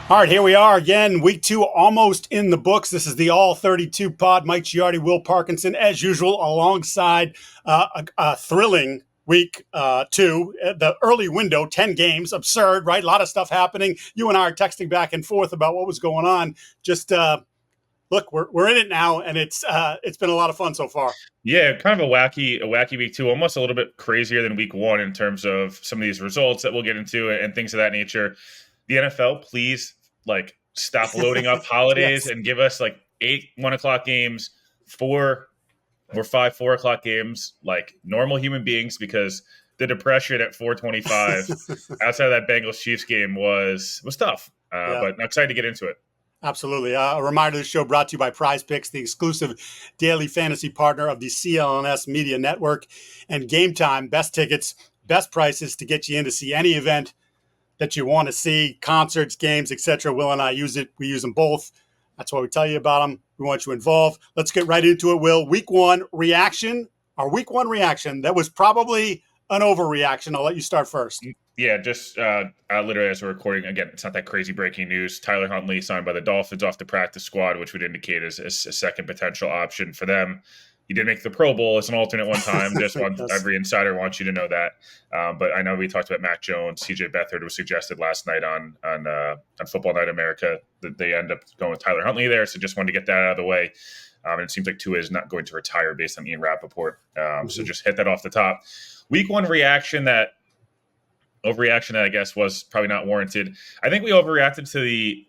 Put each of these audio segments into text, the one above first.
All right, here we are again. Week 2 almost in the books. This is the All 32 pod. Mike Giardi, Will Parkinson, as usual, alongside a thrilling week 2. The early window, 10 games, absurd, right? A lot of stuff happening. You and I are texting back and forth about what was going on. Just look, we're in it now, and it's been a lot of fun so far. Yeah, kind of a wacky week two, almost a little bit crazier than week one in terms of some of these results that we'll get into and things of that nature. The NFL, please, stop loading up holidays Yes. and give us 8 1 o'clock games, 4 or 5 4 o'clock games, like normal human beings, because the depression at 4:25 outside of that Bengals Chiefs game was tough. Yeah. But I'm excited to get into it. Absolutely. A reminder, the show brought to you by Prize Picks, the exclusive daily fantasy partner of the CLNS Media Network. And Game Time, best tickets, best prices to get you in to see any event that you want to see, concerts, games, etc. Will and I use it. We use them both. That's why we tell you about them. We want you involved. Let's get right into it, Will. Week 1 reaction. Our week 1 reaction, that was probably an overreaction. I'll let you start first. Yeah, just literally as we're recording, again, it's not that crazy breaking news. Tyler Huntley signed by the Dolphins off the practice squad, which would indicate as a second potential option for them. He did make the Pro Bowl as an alternate one time. Just Yes. Every insider wants you to know that. But I know we talked about Mac Jones. CJ Beathard was suggested last night on Football Night America that they end up going with Tyler Huntley there. So just wanted to get that out of the way. And it seems like Tua is not going to retire based on Ian Rappaport. So just hit that off the top. Week 1 overreaction that I guess was probably not warranted. I think we overreacted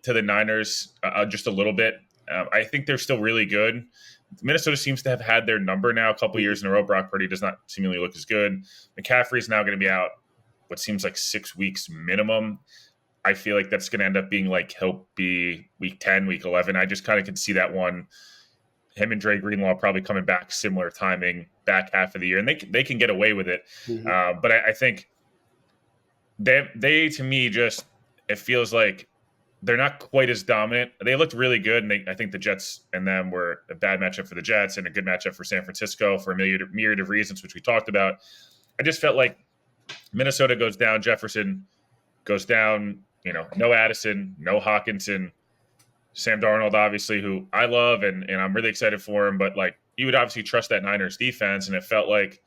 to the Niners just a little bit. I think they're still really good. Minnesota seems to have had their number now a couple years in a row. Brock Purdy does not seemingly look as good. McCaffrey is now going to be out what seems like 6 weeks minimum. I feel like that's going to end up being he'll be week 10, week 11. I just kind of can see that one. Him and Dre Greenlaw probably coming back similar timing back half of the year, and they can get away with it. Mm-hmm. But I think they to me just it feels like they're not quite as dominant. They looked really good, and I think the Jets and them were a bad matchup for the Jets and a good matchup for San Francisco for a myriad of reasons, which we talked about. I just felt like Minnesota goes down, Jefferson goes down, no Addison, no Hawkinson, Sam Darnold, obviously, who I love, and I'm really excited for him, but you would obviously trust that Niners defense, and it felt like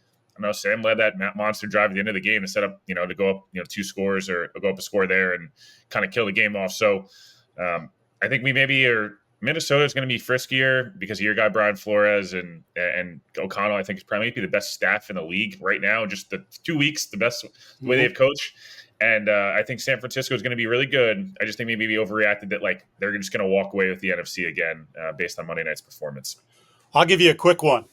Sam led that monster drive at the end of the game to set up, to go up, 2 scores or go up a score there and kind of kill the game off. So I think Minnesota is going to be friskier because of your guy, Brian Flores and O'Connell. I think is probably the best staff in the league right now. Just the 2 weeks, the best way they've coached. And I think San Francisco is going to be really good. I just think maybe we overreacted that they're just going to walk away with the NFC again based on Monday night's performance. I'll give you a quick one.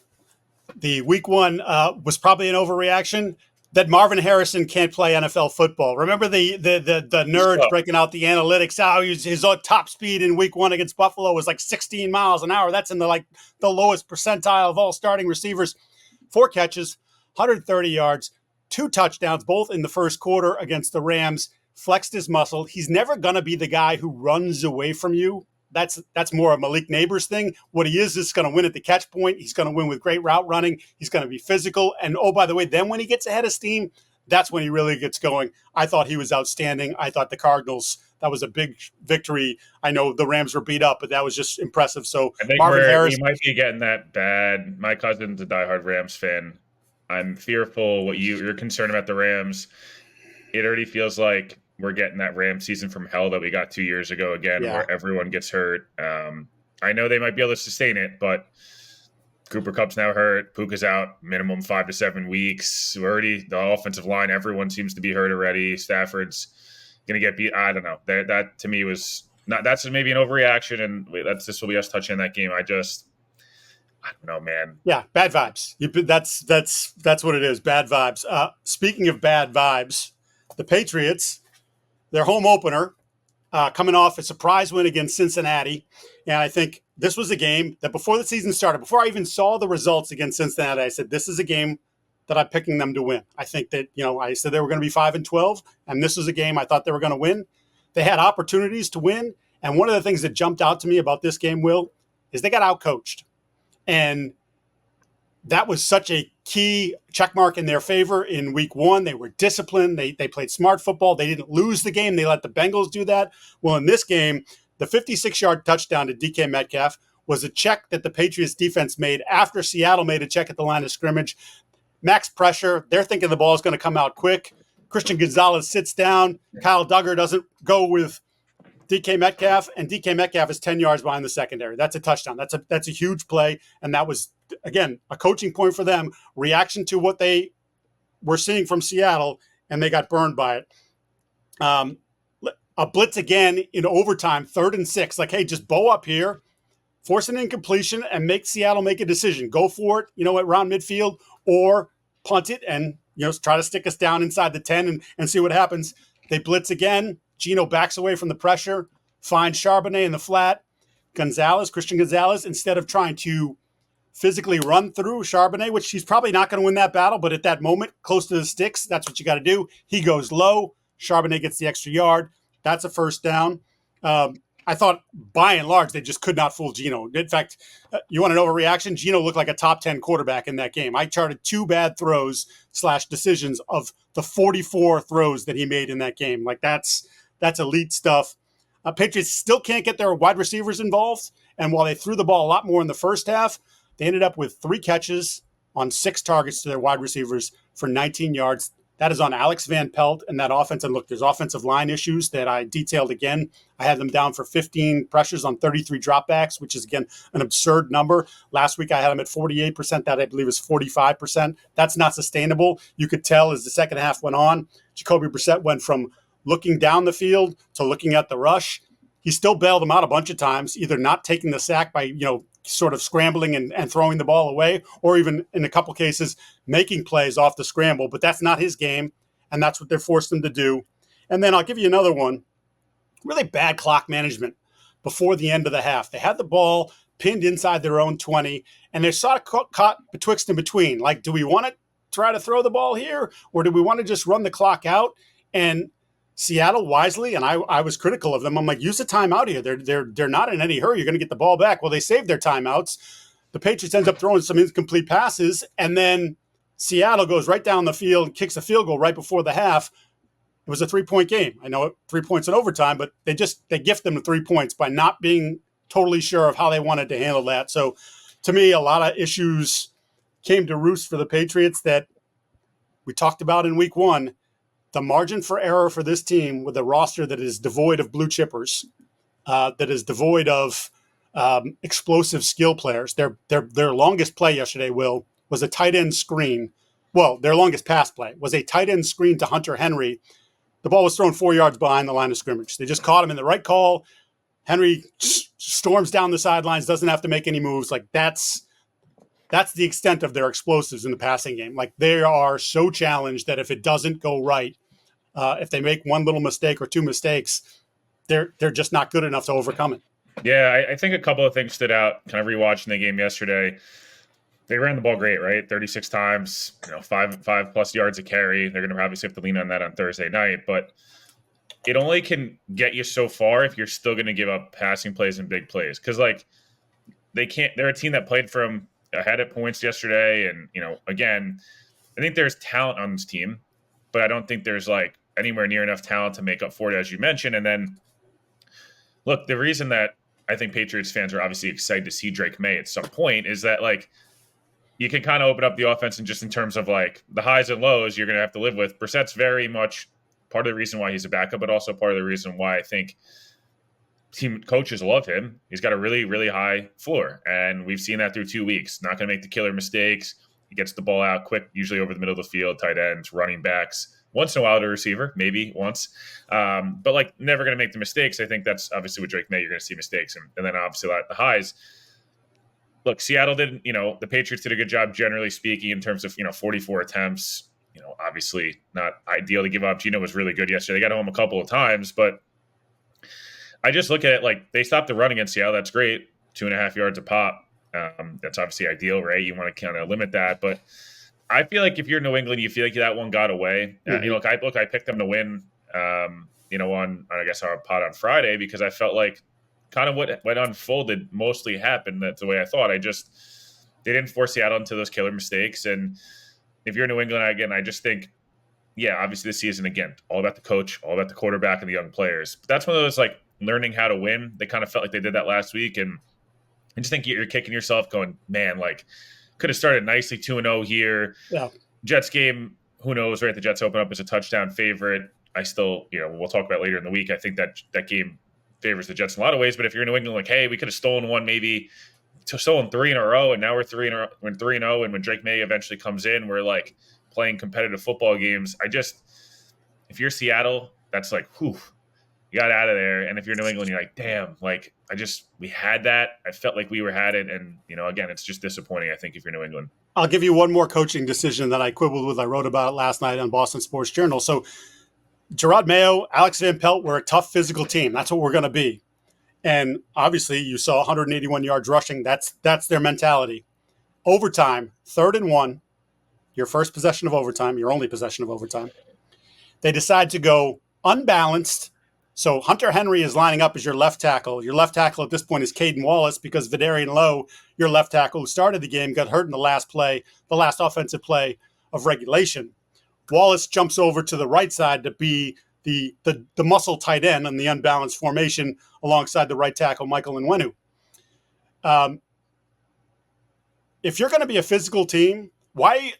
The week 1 was probably an overreaction that Marvin Harrison can't play NFL football. Remember the nerds breaking out the analytics? How his top speed in week 1 against Buffalo was 16 miles an hour. That's in the lowest percentile of all starting receivers. 4 catches, 130 yards, 2 touchdowns, both in the first quarter against the Rams. Flexed his muscle. He's never going to be the guy who runs away from you. That's more a Malik Neighbors thing. What he is going to win at the catch point. He's going to win with great route running. He's going to be physical. And, oh, by the way, then when he gets ahead of steam, that's when he really gets going. I thought he was outstanding. I thought the Cardinals, that was a big victory. I know the Rams were beat up, but that was just impressive. So I think Marvin Harrison, we might be getting that bad. My cousin's a diehard Rams fan. I'm fearful what you're concerned about the Rams. It already feels like we're getting that Rams season from hell that we got 2 years ago again, where everyone gets hurt. I know they might be able to sustain it, but Cooper Kupp's now hurt. Puka's out minimum 5 to 7 weeks. Already the offensive line, everyone seems to be hurt already. Stafford's going to get beat. I don't know. That to me was not. That's maybe an overreaction, and this will be us touching that game. I don't know, man. Yeah, bad vibes. That's what it is. Bad vibes. Speaking of bad vibes, the Patriots, their home opener, coming off a surprise win against Cincinnati. And I think this was a game that before the season started, before I even saw the results against Cincinnati, I said, this is a game that I'm picking them to win. I think that, I said they were going to be 5-12, and this was a game I thought they were going to win. They had opportunities to win. And one of the things that jumped out to me about this game, Will, is they got outcoached. And that was such a key checkmark in their favor in week one. They were disciplined. They played smart football. They didn't lose the game. They let the Bengals do that. Well, in this game, the 56-yard touchdown to DK Metcalf was a check that the Patriots defense made after Seattle made a check at the line of scrimmage. Max pressure. They're thinking the ball is going to come out quick. Christian Gonzalez sits down. Kyle Duggar doesn't go with DK Metcalf, and DK Metcalf is 10 yards behind the secondary. That's a touchdown. That's a huge play, and that was, again, a coaching point for them, reaction to what they were seeing from Seattle, and they got burned by it. A blitz again in overtime, 3rd and 6. Like, hey, just bow up here, force an incompletion, and make Seattle make a decision. Go for it, around midfield, or punt it and, try to stick us down inside the 10 and see what happens. They blitz again. Geno backs away from the pressure, finds Charbonnet in the flat. Christian Gonzalez, instead of trying to physically run through Charbonnet, which he's probably not going to win that battle, but at that moment, close to the sticks, that's what you got to do. He goes low. Charbonnet gets the extra yard. That's a first down. I thought, by and large, they just could not fool Geno. In fact, you want an overreaction? Geno looked like a top 10 quarterback in that game. I charted 2 bad throws / decisions of the 44 throws that he made in that game. Like, that's elite stuff. Patriots still can't get their wide receivers involved. And while they threw the ball a lot more in the first half, they ended up with 3 catches on 6 targets to their wide receivers for 19 yards. That is on Alex Van Pelt and that offense. And look, there's offensive line issues that I detailed again. I had them down for 15 pressures on 33 dropbacks, which is, again, an absurd number. Last week, I had them at 48%. That, I believe, is 45%. That's not sustainable. You could tell as the second half went on, Jacoby Brissett went from looking down the field to looking at the rush. He still bailed them out a bunch of times, either not taking the sack by, sort of scrambling and throwing the ball away, or even in a couple cases making plays off the scramble. But that's not his game, and that's what they're forced him to do. And then I'll give you another one. Really bad clock management before the end of the half. They had the ball pinned inside their own 20, and they're sort of caught betwixt and between. Like, do we want to try to throw the ball here, or do we want to just run the clock out? And Seattle wisely, and I was critical of them. I'm like, use the timeout here. They're not in any hurry. You're going to get the ball back. Well, they saved their timeouts. The Patriots ends up throwing some incomplete passes, and then Seattle goes right down the field, kicks a field goal right before the half. It was a 3-point game. I know 3 points in overtime, but they gift them the 3 points by not being totally sure of how they wanted to handle that. So to me, a lot of issues came to roost for the Patriots that we talked about in week one. The margin for error for this team with a roster that is devoid of blue chippers, that is devoid of explosive skill players. Their longest play yesterday, Will, was a tight end screen. Well, their longest pass play was a tight end screen to Hunter Henry. The ball was thrown 4 yards behind the line of scrimmage. They just caught him in the right call. Henry storms down the sidelines, doesn't have to make any moves. Like, that's the extent of their explosives in the passing game. Like, they are so challenged that if it doesn't go right, if they make one little mistake or 2 mistakes, they're just not good enough to overcome it. Yeah, I think a couple of things stood out kind of rewatching the game yesterday. They ran the ball great, right? 36 times, 5+ yards a carry. They're going to obviously have to lean on that on Thursday night, but it only can get you so far if you're still going to give up passing plays and big plays. Because, like, they're a team that played from ahead at points yesterday. And, again, I think there's talent on this team, but I don't think there's, like, anywhere near enough talent to make up for it, as you mentioned. And then, look, the reason that I think Patriots fans are obviously excited to see Drake May at some point is that, like, you can kind of open up the offense, and just in terms of, like, the highs and lows you're going to have to live with. Brissett's very much part of the reason why he's a backup, but also part of the reason why I think team coaches love him. He's got a really, really high floor, and we've seen that through 2 weeks. Not going to make the killer mistakes. He gets the ball out quick, usually over the middle of the field, tight ends, running backs. Once in a while to a receiver, maybe once. But, like, never going to make the mistakes. I think that's obviously with Drake May, you're going to see mistakes. And then obviously the highs. Look, Seattle did, the Patriots did a good job, generally speaking, in terms of, 44 attempts. Obviously not ideal to give up. Geno was really good yesterday. They got home a couple of times, but I just look at it like they stopped the run against Seattle. That's great. 2.5 yards a pop. That's obviously ideal, right? You want to kind of limit that. But I feel like if you're New England, you feel like that one got away. Mm-hmm. I picked them to win, on, I guess, our pod on Friday, because I felt like kind of what unfolded mostly happened. That's the way I thought. they didn't force Seattle into those killer mistakes. And if you're New England, again, I just think, yeah, obviously this season, again, all about the coach, all about the quarterback and the young players. But that's one of those, like, learning how to win. They kind of felt like they did that last week. And I just think you're kicking yourself going, man, like, could have started nicely 2-0 here. Yeah. Jets game, who knows, right? The Jets open up as a touchdown favorite. I still, we'll talk about later in the week. I think that game favors the Jets in a lot of ways. But if you're New England, like, hey, we could have stolen one, maybe stolen 3 in a row, and now we're 3-0. And when Drake May eventually comes in, we're like playing competitive football games. If you're Seattle, that's like, whew, you got out of there. And if you're New England, you're like, damn, like, we had that. I felt like we had it. And, again, it's just disappointing, I think, if you're New England. I'll give you one more coaching decision that I quibbled with. I wrote about it last night on Boston Sports Journal. So Gerard Mayo, Alex Van Pelt, we're a tough physical team. That's what we're going to be. And obviously you saw 181 yards rushing. That's their mentality. Overtime, 3rd and 1, your first possession of overtime, your only possession of overtime. They decide to go unbalanced. So Hunter Henry is lining up as your left tackle. Your left tackle at this point is Caden Wallace because Vidarian Lowe, your left tackle who started the game, got hurt in the last offensive play of regulation. Wallace jumps over to the right side to be the muscle tight end in the unbalanced formation alongside the right tackle, Michael Nwenu. If you're going to be a physical team, why?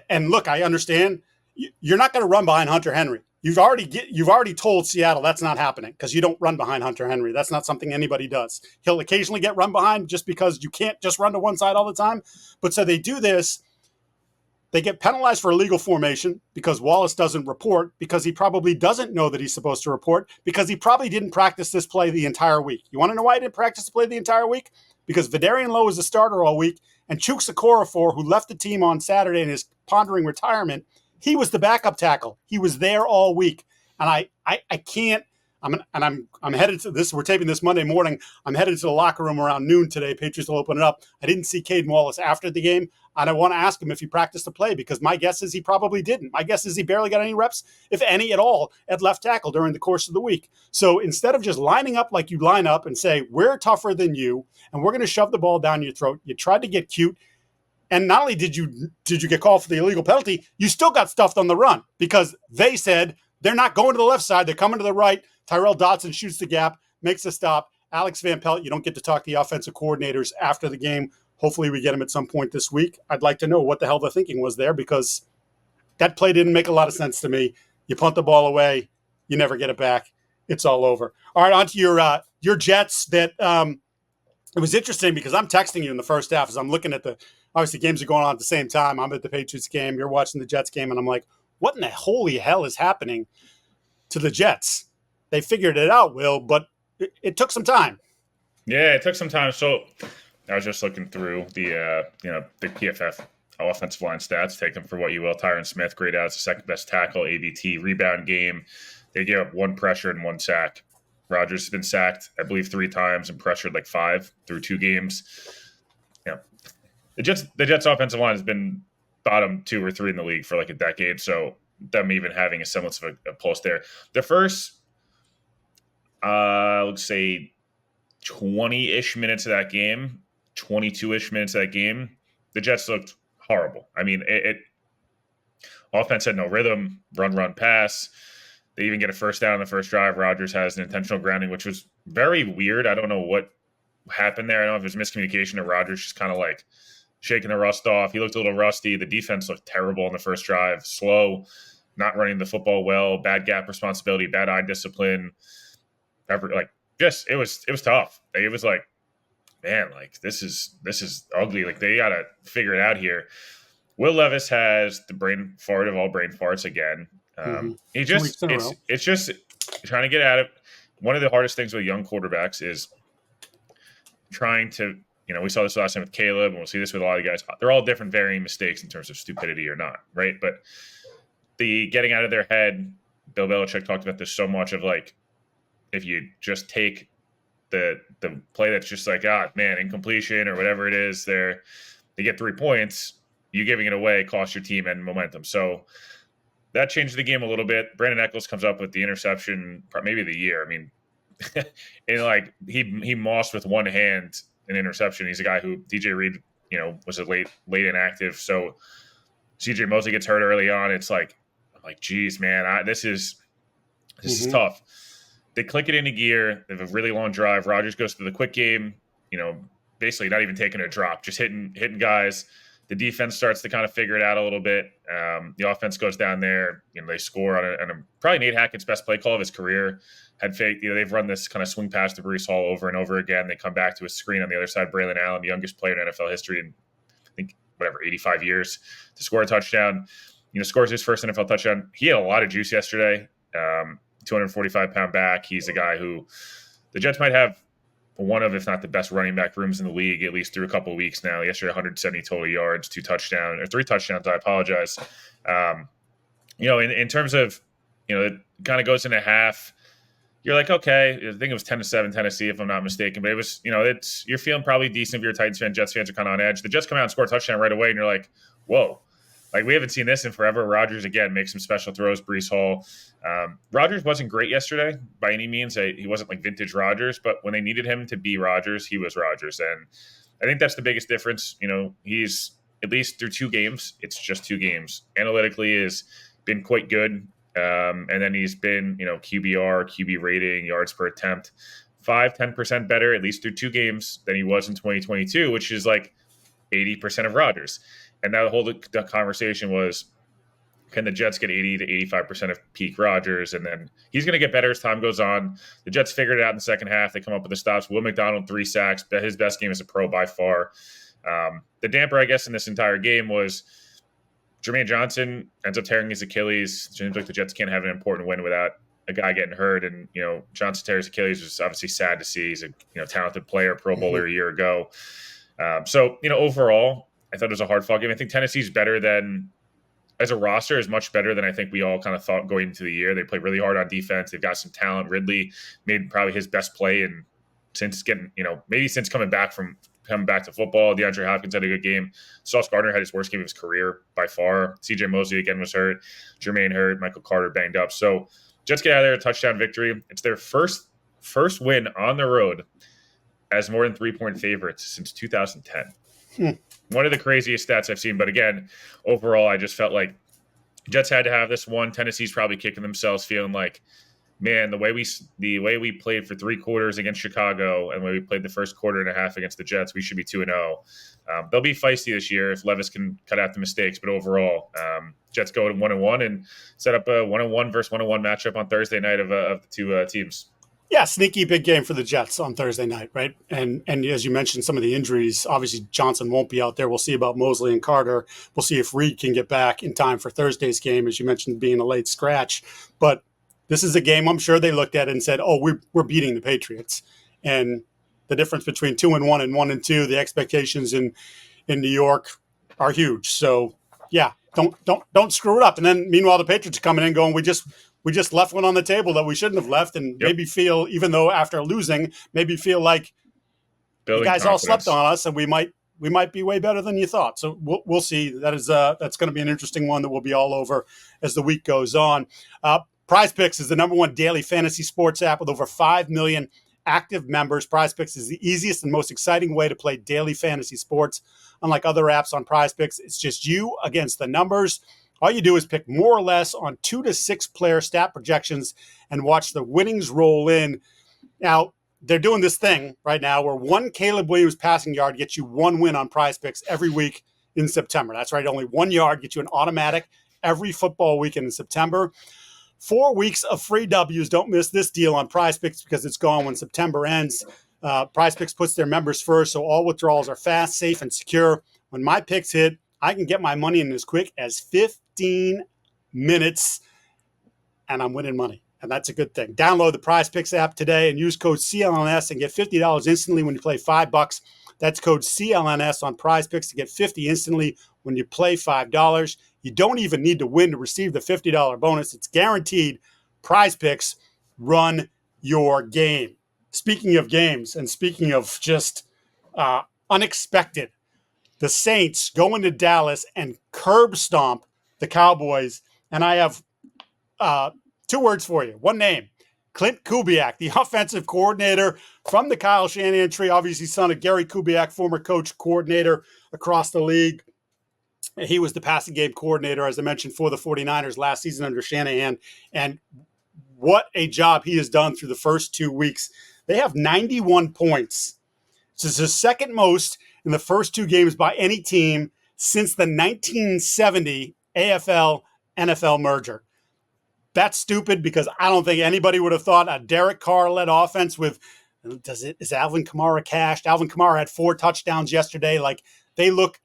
And look, I understand you're not going to run behind Hunter Henry. You've already told Seattle that's not happening because you don't run behind Hunter Henry. That's not something anybody does. He'll occasionally get run behind just because you can't just run to one side all the time. But so they do this. They get penalized for illegal formation because Wallace doesn't report, because he probably doesn't know that he's supposed to report, because he probably didn't practice this play the entire week. You want to know why he didn't practice the play the entire week? Because Vidarian Lowe was the starter all week, and Chuks Okorafor, who left the team on Saturday and is pondering retirement, he was the backup tackle. He was there all week. And I can't, I'm headed to this. We're taping this Monday morning. I'm headed to the locker room around noon today. Patriots will open it up. I didn't see Caden Wallace after the game. And I want to ask him if he practiced the play because my guess is he probably didn't. My guess is he barely got any reps, if any at all, at left tackle during the course of the week. So instead of just lining up like you line up and say, we're tougher than you and we're going to shove the ball down your throat, you tried to get cute. And not only did you get called for the illegal penalty, you still got stuffed on the run because they said they're not going to the left side. They're coming to the right. Tyrell Dodson shoots the gap, makes a stop. Alex Van Pelt, you don't get to talk to the offensive coordinators after the game. Hopefully we get him at some point this week. I'd like to know what the hell the thinking was there because that play didn't make a lot of sense to me. You punt the ball away. You never get it back. It's all over. All right, on to your Jets. That it was interesting because I'm texting you in the first half as I'm looking at obviously games are going on at the same time. I'm at the Patriots game. You're watching the Jets game. And I'm like, what in the holy hell is happening to the Jets? They figured it out, Will, but it took some time. Yeah, it took some time. So I was just looking through the PFF offensive line stats. Take them for what you will. Tyron Smith, grade out as the second best tackle. ABT rebound game. They gave up 1 pressure and 1 sack. Rodgers has been sacked, I believe, 3 times and pressured like 5 through 2 games. The Jets offensive line has been bottom 2 or 3 in the league for like a decade. So them even having a semblance of a pulse there. The first, let's say 20-ish minutes of that game, 22-ish minutes of that game, the Jets looked horrible. I mean, offense had no rhythm, run, pass. They even get a first down on the first drive. Rodgers has an intentional grounding, which was very weird. I don't know what happened there. I don't know if it was miscommunication or Rodgers just kind of like shaking the rust off. He looked a little rusty. The defense looked terrible on the first drive, slow, not running the football well, bad gap responsibility, bad eye discipline. It was tough. It was like, man, like this is ugly. Like they got to figure it out here. Will Levis has the brain fart of all brain farts again. It's just trying to get at it. One of the hardest things with young quarterbacks is trying to, we saw this last time with Caleb, and we'll see this with a lot of guys. They're all different varying mistakes in terms of stupidity or not, right? But the getting out of their head, Bill Belichick talked about this so much of like, if you just take the play that's just like, incompletion or whatever it is, they get 3 points, you giving it away costs your team and momentum. So that changed the game a little bit. Brandon Eccles comes up with the interception, maybe the year. I mean, and like he mossed with one hand an interception. He's a guy who DJ Reed was a late inactive. So CJ Mosley gets hurt early on. It's like, I'm like, geez, man, this is tough. They click it into gear. They have a really long drive. Rodgers goes through the quick game, basically not even taking a drop, just hitting guys. The defense starts to kind of figure it out a little bit. The offense goes down there. They score on probably Nate Hackett's best play call of his career. Had fake. They've run this kind of swing pass to Breece Hall over and over again. They come back to a screen on the other side. Braylon Allen, the youngest player in NFL history in, I think, 85 years, to score a touchdown. Scores his first NFL touchdown. He had a lot of juice yesterday. 245-pound back. He's a guy who the Jets might have one of, if not the best running back rooms in the league, at least through a couple of weeks now. Yesterday, 170 total yards, 3 touchdowns. I apologize. In terms of, it kind of goes into half. You're like, okay, I think it was 10-7 Tennessee, if I'm not mistaken. But it was, you're feeling probably decent if you're a Titans fan. Jets fans are kind of on edge. The Jets come out and score a touchdown right away, and you're like, whoa. Like, we haven't seen this in forever. Rodgers, again, makes some special throws. Breece Hall. Rodgers wasn't great yesterday by any means. He wasn't like vintage Rodgers, but when they needed him to be Rodgers, he was Rodgers. And I think that's the biggest difference. He's, at least through 2 games, it's just 2 games. Analytically has been quite good. And then he's been, QBR, QB rating, yards per attempt, 5-10% better, at least through 2 games than he was in 2022, which is like 80% of Rodgers. And now the conversation was, can the Jets get 80 to 85% of peak Rodgers? And then he's going to get better as time goes on. The Jets figured it out in the second half. They come up with the stops. Will McDonald, 3 sacks, his best game as a pro by far. The damper, I guess, in this entire game was Jermaine Johnson ends up tearing his Achilles. It seems like the Jets can't have an important win without a guy getting hurt. And, Johnson tears Achilles, was obviously sad to see. He's a talented player, Pro Bowler a year ago. So, overall, I thought it was a hard-fought game. I think Tennessee's better than, as a roster, is much better than I think we all kind of thought going into the year. They played really hard on defense. They've got some talent. Ridley made probably his best play since coming back to football. DeAndre Hopkins had a good game. Sauce Gardner had his worst game of his career by far. CJ Mosley again was hurt. Jermaine hurt. Michael Carter banged up. So Jets get out of there, a touchdown victory. It's their first win on the road as more than 3-point favorites since 2010. One of the craziest stats I've seen. But again, overall, I just felt like Jets had to have this one. Tennessee's probably kicking themselves, feeling like, man, the way we played for 3 quarters against Chicago and the way we played the first quarter and a half against the Jets, we should be 2-0. They'll be feisty this year if Levis can cut out the mistakes. But overall, Jets go to 1-1 and set up a 1-1 versus 1-1 matchup on Thursday night of the 2 teams. Yeah, sneaky big game for the Jets on Thursday night, right? And as you mentioned, some of the injuries, obviously Johnson won't be out there. We'll see about Mosley and Carter. We'll see if Reed can get back in time for Thursday's game, as you mentioned, being a late scratch. But this is a game I'm sure they looked at and said, oh, we're beating the Patriots. And the difference between 2-1 and 1-2, the expectations in New York are huge. So, yeah, don't screw it up. And then meanwhile, the Patriots are coming in going, we just left one on the table that we shouldn't have left, and maybe feel, even though after losing, maybe feel like building you guys confidence. all slept on us, and we might be way better than you thought. So we'll see. That's going to be an interesting one that we'll be all over as the week goes on. Prize Picks is the #1 daily fantasy sports app with over 5 million active members. Prize Picks is the easiest and most exciting way to play daily fantasy sports. Unlike other apps on Prize Picks, it's just you against the numbers. All you do is pick more or less on 2 to 6 player stat projections and watch the winnings roll in. Now, they're doing this thing right now where 1 Caleb Williams passing yard gets you 1 win on Prize Picks every week in September. That's right. Only 1 yard gets you an automatic every football weekend in September. 4 weeks of free W's. Don't miss this deal on Prize Picks because it's gone when September ends. Prize Picks puts their members first, so all withdrawals are fast, safe, and secure. When my picks hit, I can get my money in as quick as 15 minutes, and I'm winning money. And that's a good thing. Download the Prize Picks app today and use code CLNS and get $50 instantly when you play $5. That's code CLNS on Prize Picks to get $50 instantly when you play $5. You don't even need to win to receive the $50 bonus. It's guaranteed. Prize Picks, run your game. Speaking of games and speaking of just unexpected, the Saints go into Dallas and curb stomp the Cowboys. And I have 2 words for you. 1 name, Clint Kubiak, the offensive coordinator from the Kyle Shanahan tree, obviously son of Gary Kubiak, former coach coordinator across the league. He was the passing game coordinator, as I mentioned, for the 49ers last season under Shanahan. And what a job he has done through the first 2 weeks. They have 91 points. This is the second most in the first 2 games by any team since the 1970 AFL-NFL merger. That's stupid because I don't think anybody would have thought a Derek Carr-led offense with, is Alvin Kamara cashed? Alvin Kamara had 4 touchdowns yesterday. Like, they look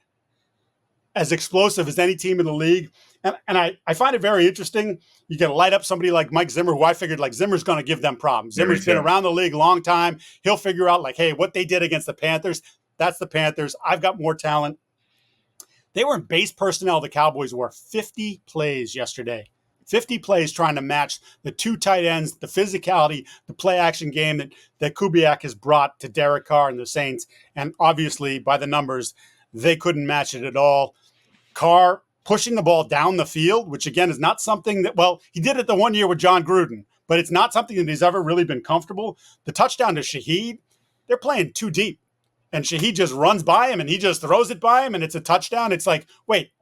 as explosive as any team in the league. And I find it very interesting. You can light up somebody like Mike Zimmer, who I figured like Zimmer's going to give them problems. Zimmer's been around the league a long time. He'll figure out like, hey, what they did against the Panthers, that's the Panthers. I've got more talent. They were in base personnel. The Cowboys were 50 plays yesterday. 50 plays trying to match the 2 tight ends, the physicality, the play action game that Kubiak has brought to Derek Carr and the Saints. And obviously, by the numbers, they couldn't match it at all. Carr pushing the ball down the field, which again is not something that, well, he did it the 1 year with John Gruden, but it's not something that he's ever really been comfortable. The touchdown to Shaheed, they're playing too deep. And Shaheed just runs by him and he just throws it by him and it's a touchdown. It's like, wait,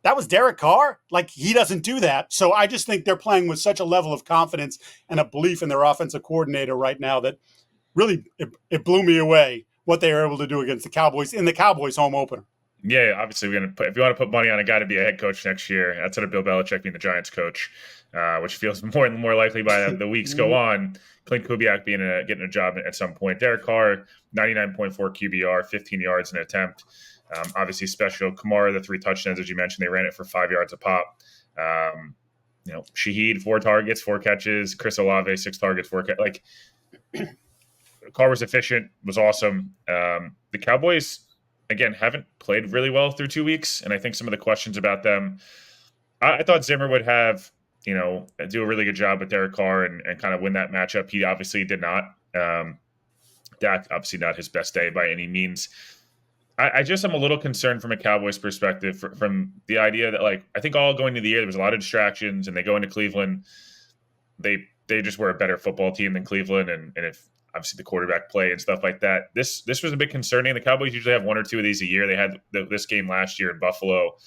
that was Derek Carr? Like, he doesn't do that. So I just think they're playing with such a level of confidence and a belief in their offensive coordinator right now that really it blew me away what they were able to do against the Cowboys in the Cowboys home opener. Yeah, obviously, if you want to put money on a guy to be a head coach next year, outside of Bill Belichick being the Giants coach, which feels more and more likely by the weeks go on. Clint Kubiak getting a job at some point. Derek Carr, 99.4 QBR, 15 yards an attempt. Obviously special. Kamara, the 3 touchdowns, as you mentioned, they ran it for 5 yards a pop. Shaheed, 4 targets, 4 catches. Chris Olave, 6 targets, 4 catches. Like, Carr was efficient, was awesome. The Cowboys, again, haven't played really well through 2 weeks, and I think some of the questions about them, I thought Zimmer would have, do a really good job with Derek Carr and kind of win that matchup. He obviously did not. Dak, obviously not his best day by any means. I just am a little concerned from a Cowboys perspective from the idea that, like, I think all going into the year, there was a lot of distractions, and they go into Cleveland. They just were a better football team than Cleveland, and if obviously the quarterback play and stuff like that. This was a bit concerning. The Cowboys usually have 1 or 2 of these a year. They had this game last year in Buffalo.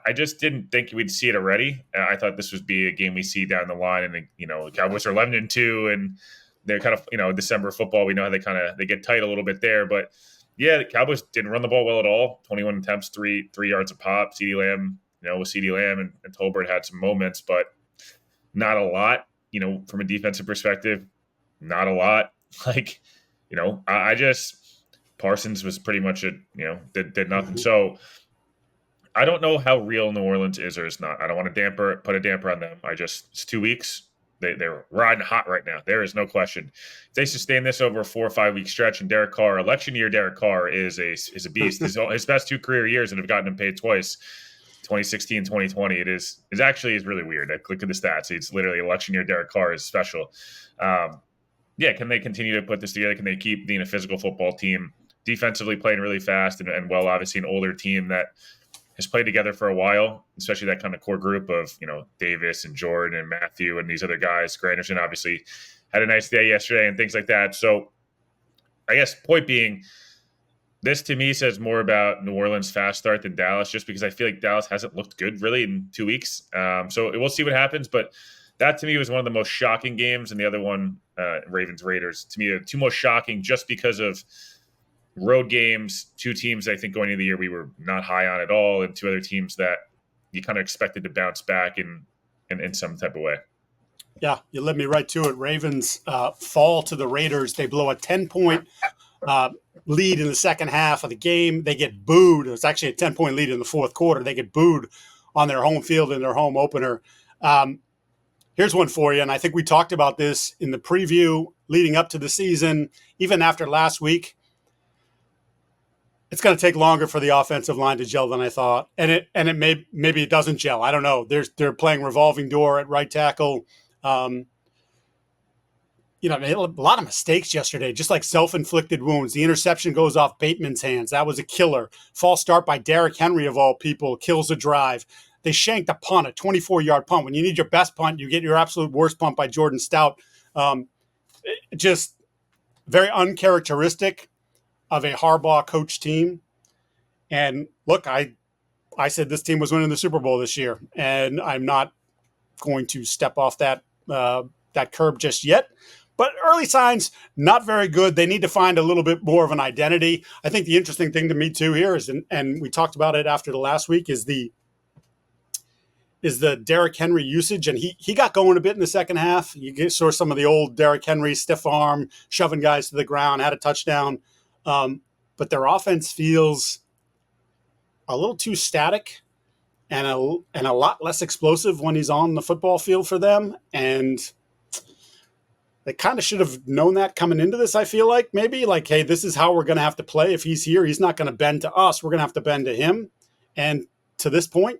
I just didn't think we'd see it already. I thought this would be a game we see down the line, and the Cowboys are 11-2, and they're kind of December football. We know how they get tight a little bit there, but yeah, the Cowboys didn't run the ball well at all. 21 attempts, 3 yards a pop. CeeDee Lamb, with CeeDee Lamb and Tolbert had some moments, but not a lot. From a defensive perspective, not a lot. Like, I just Parsons was pretty much did nothing. So I don't know how real New Orleans is or is not. I don't want to put a damper on them. It's 2 weeks. They're riding hot right now. There is no question. If they sustain this over a 4 or 5 week stretch, and Derek Carr, election year Derek Carr is a beast. His best 2 career years and have gotten him paid twice. 2016, 2020. It is really weird. I look at the stats. It's literally election year Derek Carr is special. Can they continue to put this together? Can they keep being a physical football team, defensively playing really fast and well, obviously an older team that has played together for a while, especially that kind of core group of, Davis and Jordan and Matthew and these other guys. Granderson obviously had a nice day yesterday and things like that. So I guess point being, this to me says more about New Orleans' fast start than Dallas, just because I feel like Dallas hasn't looked good really in 2 weeks. So we'll see what happens, but that to me was one of the most shocking games, and the other one, Ravens-Raiders, to me, the 2 most shocking just because of road games, 2 teams I think going into the year we were not high on at all, and 2 other teams that you kind of expected to bounce back in some type of way. Yeah, you led me right to it. Ravens fall to the Raiders. They blow a 10-point lead in the second half of the game. They get booed. It was actually a 10-point lead in the fourth quarter. They get booed on their home field in their home opener. Here's one for you, and I think we talked about this in the preview leading up to the season, even after last week. It's going to take longer for the offensive line to gel than I thought, and maybe it doesn't gel. I don't know. They're playing revolving door at right tackle. A lot of mistakes yesterday, just like self-inflicted wounds. The interception goes off Bateman's hands. That was a killer. False start by Derrick Henry, of all people, kills a drive. They shanked a punt, a 24-yard punt. When you need your best punt, you get your absolute worst punt by Jordan Stout. Just very uncharacteristic of a Harbaugh coach team. And look, I said this team was winning the Super Bowl this year, and I'm not going to step off that curb just yet. But early signs, not very good. They need to find a little bit more of an identity. I think the interesting thing to me too here is, and we talked about it after the last week, is the Derrick Henry usage. And he got going a bit in the second half. You saw some of the old Derrick Henry stiff arm, shoving guys to the ground, had a touchdown. But their offense feels a little too static and a lot less explosive when he's on the football field for them. And they kind of should have known that coming into this, I feel like. Maybe like, hey, this is how we're going to have to play. If he's here, he's not going to bend to us. We're going to have to bend to him. And to this point,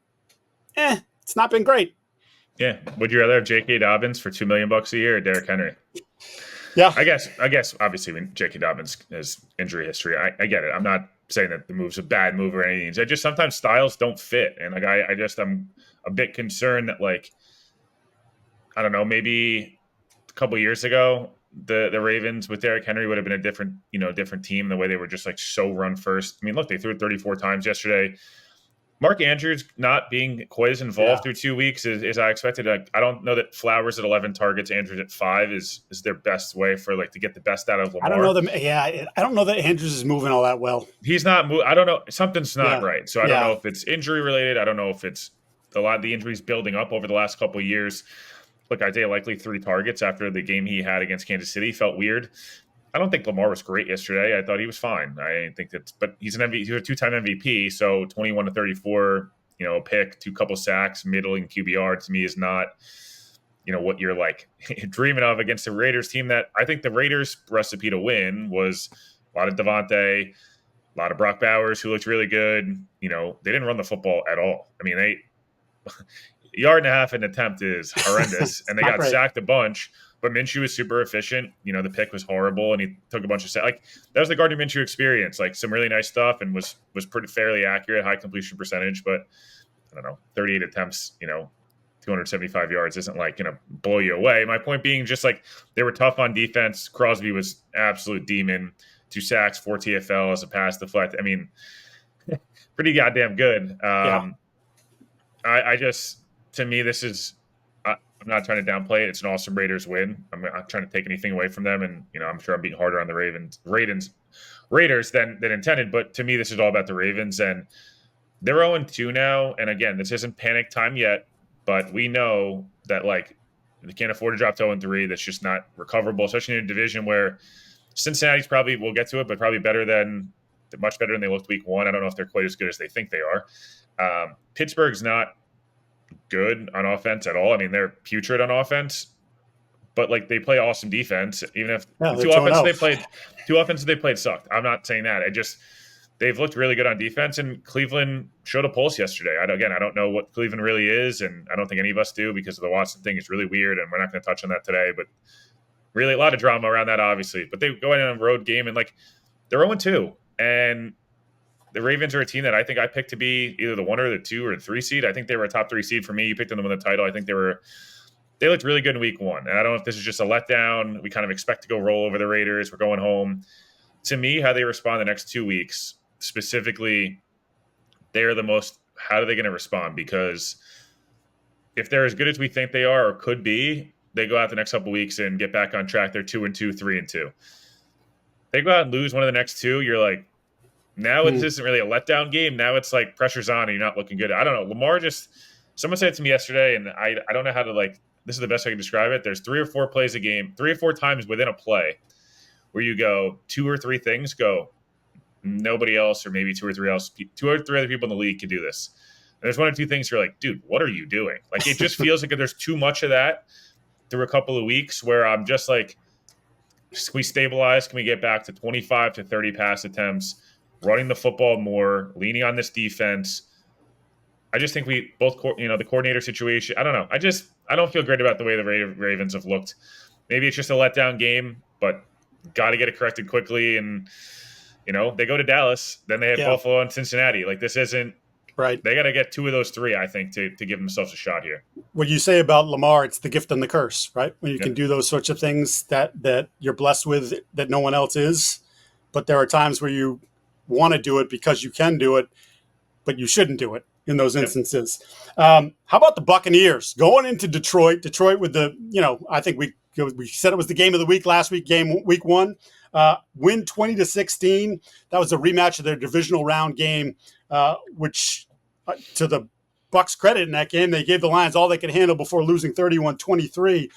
it's not been great. Yeah. Would you rather have J.K. Dobbins for $2 million a year or Derrick Henry? Yeah. I guess obviously when J.K. Dobbins has injury history, I get it. I'm not saying that the move's a bad move or anything. I just sometimes styles don't fit. And like I'm a bit concerned that, like, I don't know, maybe couple years ago, the Ravens with Derrick Henry would have been a different team, the way they were just like so run first. I mean, look, they threw it 34 times yesterday. Mark Andrews not being quite as involved through 2 weeks as I expected. I don't know that Flowers at 11 targets, Andrews at 5 is their best way for like to get the best out of Lamar. I don't know that Andrews is moving all that well. He's not. I don't know. Something's not right. So I don't know if it's injury related. I don't know if it's a lot of the injuries building up over the last couple of years. Look, Isaiah likely 3 targets after the game he had against Kansas City. Felt weird. I don't think Lamar was great yesterday. I thought he was fine. I didn't think but he's an MVP. He's a 2-time MVP. So 21 to 34, a pick, 2 couple sacks, middling QBR to me is not, what you're like dreaming of against the Raiders team. That I think the Raiders' recipe to win was a lot of Devontae, a lot of Brock Bowers, who looked really good. They didn't run the football at all. I mean, they. Yard and a half an attempt is horrendous, and they got sacked a bunch. But Minshew was super efficient. The pick was horrible, and he took a bunch of sacks. Like that was the Gardner Minshew experience. Like some really nice stuff, and was pretty fairly accurate, high completion percentage. But I don't know, 38 attempts, 275 yards isn't like going to blow you away. My point being, just like they were tough on defense. Crosby was absolute demon. 2 sacks, 4 TFL as a pass deflect. I mean, pretty goddamn good. I just. To me, this is I'm not trying to downplay it. It's an awesome Raiders win. I'm not trying to take anything away from them, and I'm sure I'm being harder on the Raiders than intended. But to me, this is all about the Ravens, and they're 0-2 now. And again, this isn't panic time yet, but we know that like they can't afford to drop to 0-3. That's just not recoverable, especially in a division where Cincinnati's probably, we'll get to it, but probably much better than they looked week 1. I don't know if they're quite as good as they think they are. Pittsburgh's not good on offense at all. I mean, they're putrid on offense, but like they play awesome defense. Even if the two offenses they played sucked. I'm not saying that. They've looked really good on defense, and Cleveland showed a pulse yesterday. I don't know what Cleveland really is, and I don't think any of us do because of the Watson thing. It's really weird, and we're not going to touch on that today. But really, a lot of drama around that, obviously. But they go in on a road game, and like they're 0-2, and the Ravens are a team that I think I picked to be either the 1 or the 2 or the 3 seed. I think they were a top 3 seed for me. You picked them to win the title. I think they looked really good in week 1. And I don't know if this is just a letdown. We kind of expect to go roll over the Raiders. We're going home. To me, how they respond the next 2 weeks, specifically, they're the most, how are they going to respond? Because if they're as good as we think they are or could be, they go out the next couple weeks and get back on track. They're 2-2, 3-2. They go out and lose one of the next 2. You're like, now it isn't really a letdown game. Now it's like pressure's on and you're not looking good. I don't know. Lamar someone said it to me yesterday, and I don't know how to this is the best I can describe it. There's 3 or 4 plays a game, 3 or 4 times within a play where you go 2 or 3 things, go nobody else, or maybe 2 or 3 other people in the league can do this. And there's 1 or 2 things you're like, dude, what are you doing? Like it just feels like there's too much of that through a couple of weeks where I'm just like, can we stabilize? Can we get back to 25 to 30 pass attempts? Running the football more, leaning on this defense. I just think we both, the coordinator situation. I don't know. I don't feel great about the way the Ravens have looked. Maybe it's just a letdown game, but got to get it corrected quickly. And they go to Dallas, then they have Buffalo and Cincinnati. Like this isn't Right. They got to get 2 of those 3, I think, to give themselves a shot here. What you say about Lamar, it's the gift and the curse, right? When you Yep. can do those sorts of things that you're blessed with that no one else is. But there are times where you want to do it because you can do it, but you shouldn't do it in those Yep. instances. How about the Buccaneers going into Detroit? Detroit with the, I think we said it was the game of the week last week, week 1. Win 20-16. That was a rematch of their divisional round game, which to the Bucs' credit in that game, they gave the Lions all they could handle before losing 31-23.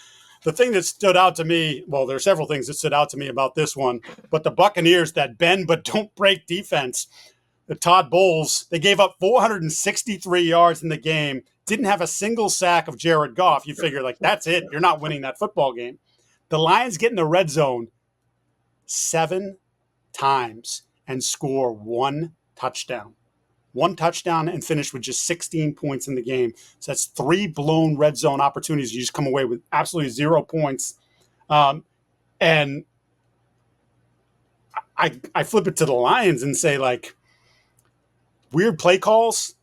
The thing that stood out to me, well, there are several things that stood out to me about this one, but the Buccaneers, that bend but don't break defense, the Todd Bowles, they gave up 463 yards in the game, didn't have a single sack of Jared Goff. You figure, like, that's it. You're not winning that football game. The Lions get in the red zone 7 times and score 1 touchdown. 1 touchdown and finish with just 16 points in the game. So that's 3 blown red zone opportunities. You just come away with absolutely 0 points. And I flip it to the Lions and say, like, weird play calls.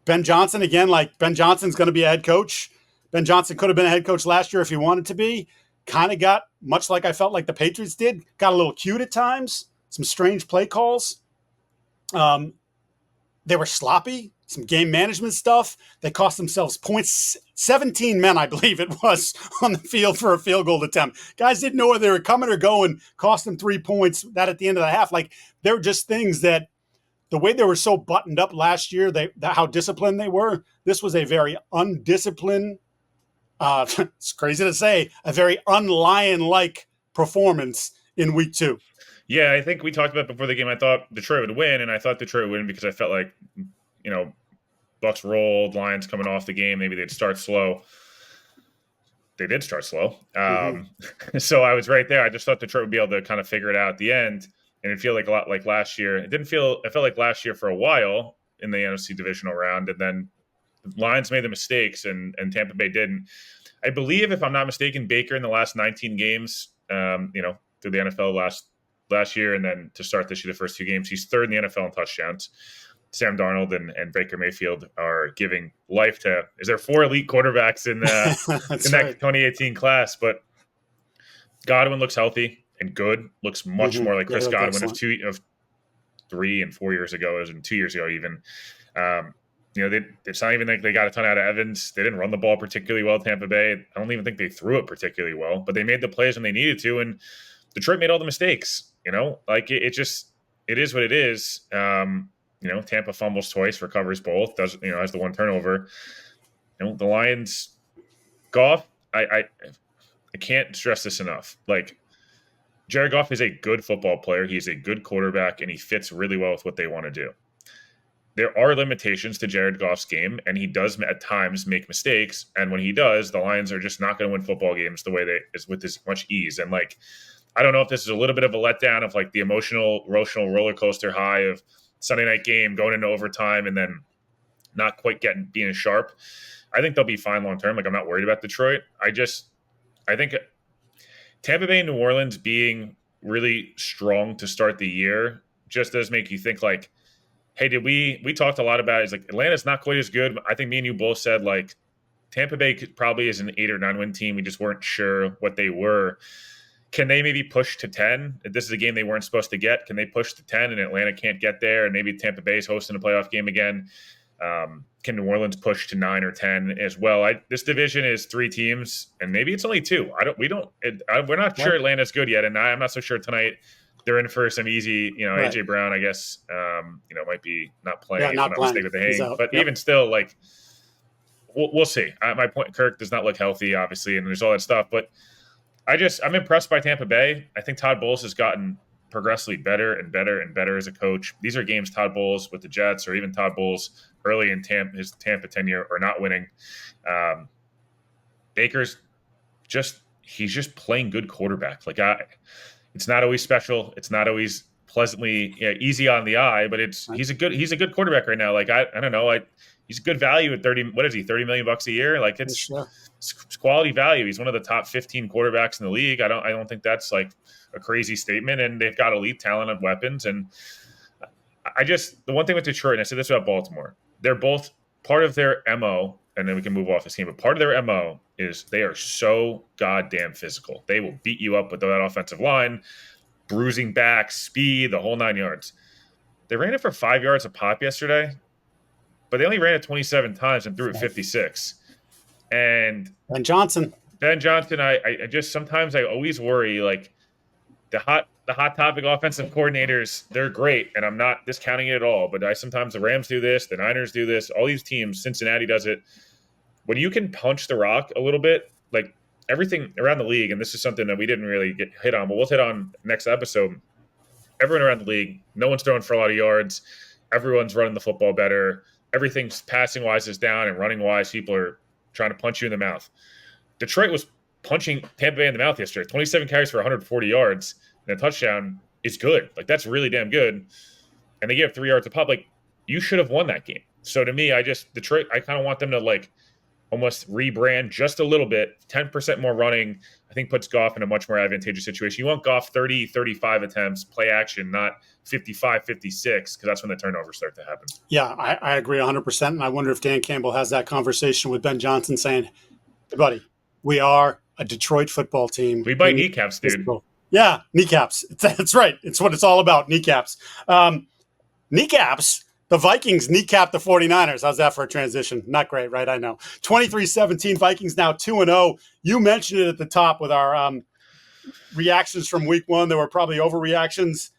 Ben Johnson, again, like, Ben Johnson's going to be a head coach. Ben Johnson could have been a head coach last year if he wanted to be. Kind of got, much like I felt like the Patriots did, got a little cute at times. Some strange play calls. They were sloppy, some game management stuff. They cost themselves points. 17 men, I believe it was, on the field for a field goal attempt. Guys didn't know whether they were coming or going, cost them 3 points, that at the end of the half. Like, they were just things that, the way they were so buttoned up last year, how disciplined they were, this was a very undisciplined, it's crazy to say, a very un-Lion-like performance in week 2. Yeah, I think we talked about before the game. I thought Detroit would win, and I thought Detroit would win because I felt like, Bucs rolled, Lions coming off the game. Maybe they'd start slow. They did start slow. So I was right there. I just thought Detroit would be able to kind of figure it out at the end, and it felt like a lot like last year. It felt like last year for a while in the NFC divisional round, and then the Lions made the mistakes, and Tampa Bay didn't. I believe, if I'm not mistaken, Baker in the last 19 games, through the NFL last year, and then to start this year, the first 2 games, he's 3rd in the NFL in touchdowns. Sam Darnold and Baker Mayfield are giving life to. Is there 4 elite quarterbacks in that 2018 class? But Godwin looks healthy and good. Looks much more like Chris Godwin of 3 and 4 years ago, and 2 years ago even. It's not even like they got a ton out of Evans. They didn't run the ball particularly well. Tampa Bay. I don't even think they threw it particularly well, but they made the plays when they needed to, and Detroit made all the mistakes. Like it is what it is. Tampa fumbles twice, recovers both, has the 1 turnover. The Lions, Goff, I can't stress this enough. Like, Jared Goff is a good football player. He's a good quarterback, and he fits really well with what they want to do. There are limitations to Jared Goff's game, and he does at times make mistakes. And when he does, the Lions are just not going to win football games the way with as much ease. And, like, I don't know if this is a little bit of a letdown of, like, the emotional roller coaster high of Sunday night game going into overtime and then not quite being sharp. I think they'll be fine long term. Like, I'm not worried about Detroit. I think Tampa Bay and New Orleans being really strong to start the year just does make you think, like, hey, we talked a lot about it. It's like, Atlanta's not quite as good. I think me and you both said, like, Tampa Bay probably is an 8 or 9 win team. We just weren't sure what they were. Can they maybe push to 10? If this is a game they weren't supposed to get, can they push to 10 and Atlanta can't get there? And maybe Tampa Bay is hosting a playoff game again. Can New Orleans push to 9 or 10 as well? This division is 3 teams, and maybe it's only 2. We're not sure Atlanta's good yet, and I'm not so sure tonight they're in for some easy. Right. AJ Brown, I guess, might be not playing. Not playing with the hang, but yep. Even still, like, we'll see. My point, Kirk does not look healthy, obviously, and there's all that stuff, but I'm impressed by Tampa Bay. I think Todd Bowles has gotten progressively better and better and better as a coach. These are games Todd Bowles with the Jets, or even Todd Bowles early in his Tampa tenure, are not winning. Baker's he's just playing good quarterback. Like, it's not always special. It's not always pleasantly easy on the eye, but he's a good quarterback right now. Like, I don't know. He's a good value at 30. What is he? $30 million a year? Like, it's quality value. He's one of the top 15 quarterbacks in the league. I don't think that's like a crazy statement. And they've got elite talent and weapons. And the one thing with Detroit, and I said this about Baltimore, they're both part of their MO, and then we can move off this game, but part of their MO is they are so goddamn physical. They will beat you up with that offensive line, bruising back, speed, the whole 9 yards. They ran it for 5 yards a pop yesterday, but they only ran it 27 times and threw it 56. And Ben Johnson, I just sometimes I always worry, like, the hot topic offensive coordinators, they're great, and I'm not discounting it at all. But sometimes the Rams do this, the Niners do this, all these teams, Cincinnati does it. When you can punch the rock a little bit, like everything around the league, and this is something that we didn't really get hit on, but we'll hit on next episode. Everyone around the league, no one's throwing for a lot of yards. Everyone's running the football better. Everything's passing wise is down, and running wise, people are trying to punch you in the mouth. Detroit was punching Tampa Bay in the mouth yesterday. 27 carries for 140 yards and a touchdown is good. Like, that's really damn good. And they gave 3 yards a pop. Like, you should have won that game. So to me, Detroit, I kind of want them to like almost rebrand just a little bit. 10% more running, I think, puts Goff in a much more advantageous situation. You want Goff 30, 35 attempts, play action, not 55, 56, because that's when the turnovers start to happen. Yeah, I agree 100%. And I wonder if Dan Campbell has that conversation with Ben Johnson saying, hey, buddy, we are a Detroit football team. We bite kneecaps, dude. Yeah, kneecaps. That's right. It's what it's all about, kneecaps. Kneecaps. The Vikings kneecapped the 49ers. How's that for a transition? Not great, right? I know. 23-17, Vikings now 2-0. You mentioned it at the top with our reactions from week one. There were probably overreactions.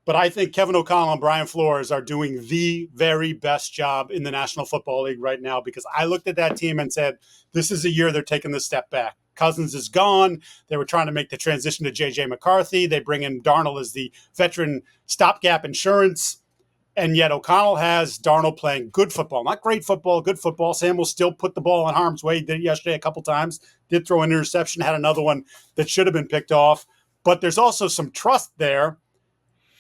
But I think Kevin O'Connell and Brian Flores are doing the very best job in the National Football League right now, because I looked at that team and said, this is a year they're taking the step back. Cousins is gone. They were trying to make the transition to J.J. McCarthy. They bring in Darnold as the veteran stopgap insurance. And yet O'Connell has Darnold playing good football. Not great football, good football. Sam will still put the ball in harm's way. He did it yesterday a couple times. Did throw an interception, had another one that should have been picked off. But there's also some trust there,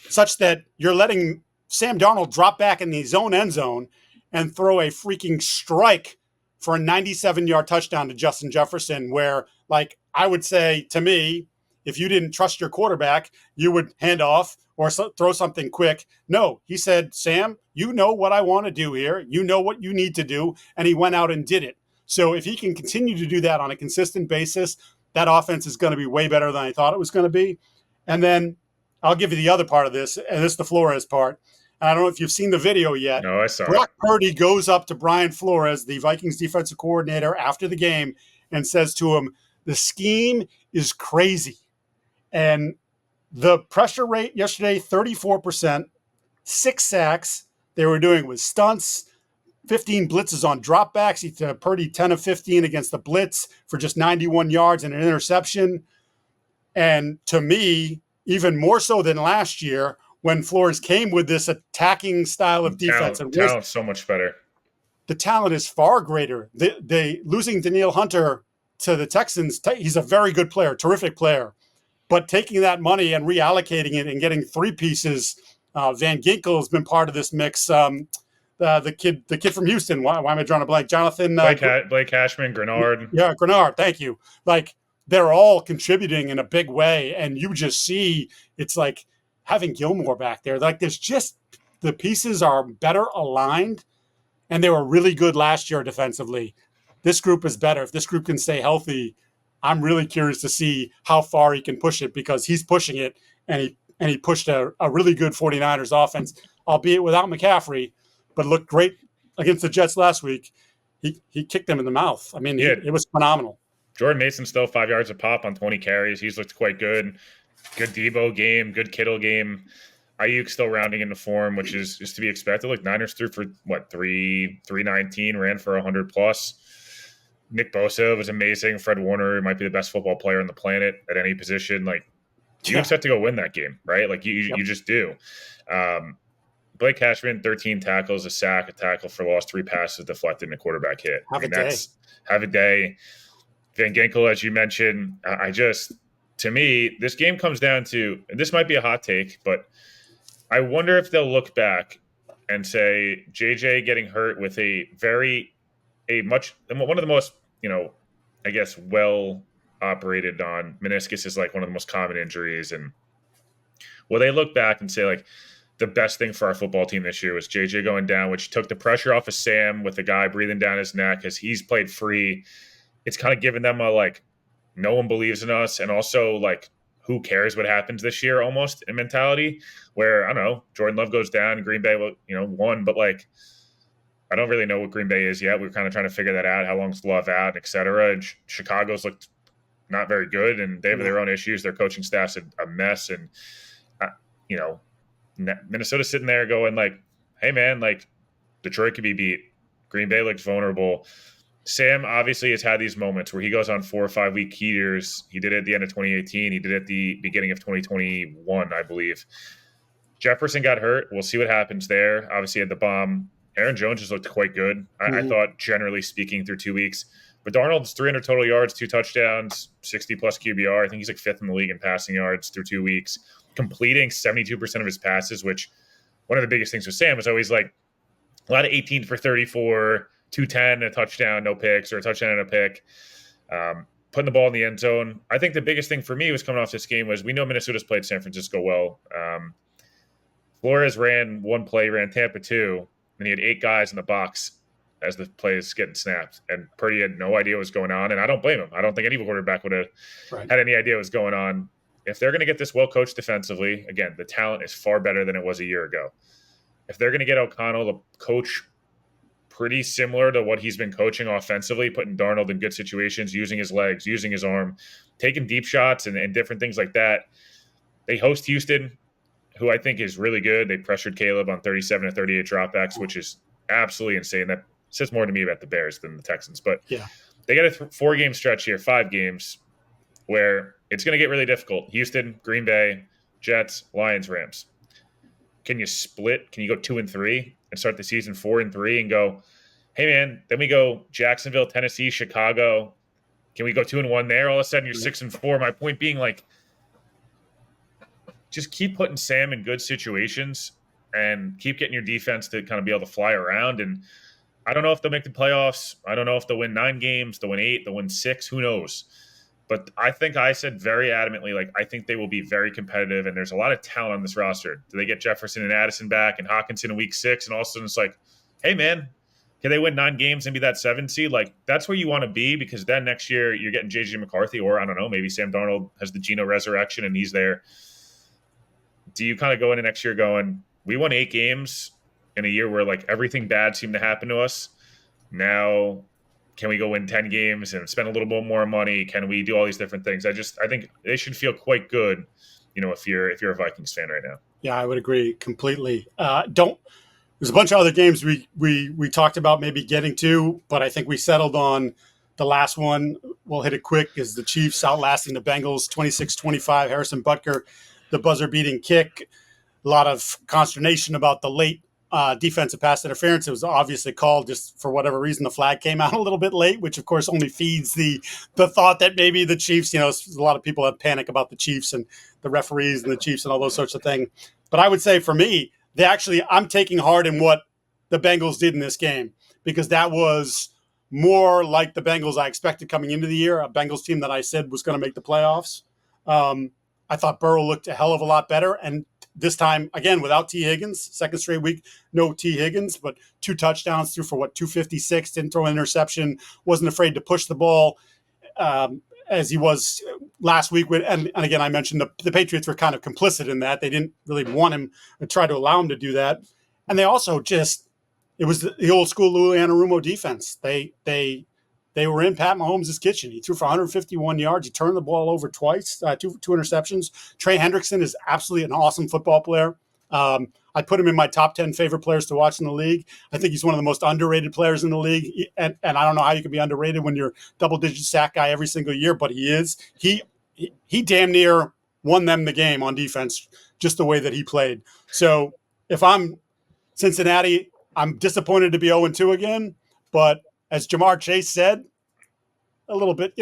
such that you're letting Sam Darnold drop back in his own end zone and throw a freaking strike for a 97-yard touchdown to Justin Jefferson, where, like, I would say, to me, if you didn't trust your quarterback, you would hand off or throw something quick. No, he said, Sam, you know what I want to do here. You know what you need to do. And he went out and did it. So if he can continue to do that on a consistent basis, that offense is going to be way better than I thought it was going to be. And then I'll give you the other part of this, and this is the Flores part. And I don't know if you've seen the video yet. No, I saw Brock Purdy goes up to Brian Flores, the Vikings defensive coordinator, after the game and says to him, the scheme is crazy. And the pressure rate yesterday, 34%, 6 sacks. They were doing with stunts, 15 blitzes on dropbacks. Purdy 10 of 15 against the blitz for just 91 yards and an interception. And to me, even more so than last year, when Flores came with this attacking style of defense. Talent's so much better. The talent is far greater. They losing Danielle Hunter to the Texans, he's a very good player, terrific player. But taking that money and reallocating it and getting 3 pieces, Van Ginkel has been part of this mix. The kid from Houston, why am I drawing a blank? Jonathan Blake Cashman, Grenard. Yeah, Grenard. Thank you. Like, they're all contributing in a big way, and you just see it's like having Gilmore back there. Like, there's just the pieces are better aligned, and they were really good last year defensively. This group is better. If this group can stay healthy, I'm really curious to see how far he can push it, because he's pushing it, and he pushed a really good 49ers offense, albeit without McCaffrey, but looked great against the Jets last week. He kicked them in the mouth. I mean, it was phenomenal. Jordan Mason still 5 yards a pop on 20 carries. He's looked quite good. Good Debo game, good Kittle game. Ayuk still rounding into form, which is to be expected. Like, Niners threw for, 319, ran for 100+. Nick Bosa was amazing. Fred Warner might be the best football player on the planet at any position. Like, you expect to go win that game, right? Like, you just do. Blake Cashman, 13 tackles, a sack, a tackle for loss, 3 passes deflected, and a quarterback hit. Have a day. Van Ginkel, as you mentioned, to me, this game comes down to, and this might be a hot take, but I wonder if they'll look back and say JJ getting hurt with one of the most, I guess, well operated on meniscus is like one of the most common injuries. And will they look back and say, like, the best thing for our football team this year was JJ going down, which took the pressure off of Sam with the guy breathing down his neck as he's played free. It's kind of given them a like, no one believes in us, and also like, who cares what happens this year almost in mentality where, I don't know, Jordan Love goes down, Green Bay, won, but like, I don't really know what Green Bay is yet. We're kind of trying to figure that out. How long's Love out, et cetera. And Chicago's looked not very good, and they have their own issues. Their coaching staff's a mess. And, Minnesota's sitting there going like, hey, man, like Detroit could be beat. Green Bay looks vulnerable. Sam obviously has had these moments where he goes on 4 or 5 week heaters. He did it at the end of 2018. He did it at the beginning of 2021, I believe. Jefferson got hurt. We'll see what happens there. Obviously, had the bomb. Aaron Jones just looked quite good. I thought, generally speaking, through 2 weeks. But Darnold's 300 total yards, 2 touchdowns, 60-plus QBR. I think he's like 5th in the league in passing yards through 2 weeks, completing 72% of his passes, which one of the biggest things with Sam was always like a lot of 18 for 34, 210, a touchdown, no picks, or a touchdown and a pick, putting the ball in the end zone. I think the biggest thing for me was coming off this game was we know Minnesota's played San Francisco well. Flores ran one play, ran Tampa 2, and he had 8 guys in the box as the play is getting snapped. And Purdy had no idea what was going on, and I don't blame him. I don't think any quarterback would have had any idea what was going on. If they're going to get this well-coached defensively, again, the talent is far better than it was a year ago. If they're going to get O'Connell to coach pretty similar to what he's been coaching offensively, putting Darnold in good situations, using his legs, using his arm, taking deep shots and different things like that. They host Houston, who I think is really good. They pressured Caleb on 37 to 38 dropbacks, which is absolutely insane. That says more to me about the Bears than the Texans. But they got a 4-game stretch here, 5 games, where it's going to get really difficult. Houston, Green Bay, Jets, Lions, Rams. Can you split? Can you go 2-3 and start the season 4-3 and go, hey, man, then we go Jacksonville, Tennessee, Chicago. Can we go 2-1 there? All of a sudden, you're 6-4. My point being, like, just keep putting Sam in good situations and keep getting your defense to kind of be able to fly around. And I don't know if they'll make the playoffs. I don't know if they'll win 9 games, they'll win 8, they'll win 6. Who knows? But I think I said very adamantly, like, I think they will be very competitive, and there's a lot of talent on this roster. Do they get Jefferson and Addison back and Hawkinson in week 6? And all of a sudden it's like, hey, man, can they win 9 games and be that 7 seed? Like, that's where you want to be, because then next year you're getting J.J. McCarthy, or I don't know, maybe Sam Darnold has the Geno resurrection and he's there. Do you kind of go into next year going, we won 8 games in a year where like everything bad seemed to happen to us? Now, can we go win 10 games and spend a little bit more money? Can we do all these different things? I think they should feel quite good, if you're a Vikings fan right now. Yeah, I would agree completely. There's a bunch of other games we talked about maybe getting to, but I think we settled on the last one. We'll hit it quick. Is the Chiefs outlasting the Bengals 26-25. Harrison Butker, the buzzer-beating kick. A lot of consternation about the late defensive pass interference. It was obviously called, just for whatever reason the flag came out a little bit late, which of course only feeds the thought that maybe the Chiefs, a lot of people have panic about the Chiefs and the referees and the Chiefs and all those sorts of things. But I would say for me, I'm taking heart in what the Bengals did in this game, because that was more like the Bengals I expected coming into the year, a Bengals team that I said was going to make the playoffs. I thought Burrow looked a hell of a lot better. And this time, again, without T. Higgins, second straight week, no T. Higgins, but 2 touchdowns, threw for 256, didn't throw an interception, wasn't afraid to push the ball as he was last week. And again, I mentioned the Patriots were kind of complicit in that. They didn't really want him and try to allow him to do that. And they also it was the old school Lou Anarumo defense. They were in Pat Mahomes' kitchen. He threw for 151 yards. He turned the ball over twice, two interceptions. Trey Hendrickson is absolutely an awesome football player. I put him in my top 10 favorite players to watch in the league. I think he's one of the most underrated players in the league. And I don't know how you can be underrated when you're double-digit sack guy every single year, but he is. He damn near won them the game on defense, just the way that he played. So if I'm Cincinnati, I'm disappointed to be 0-2 again, but as Jamar Chase said, a little bit,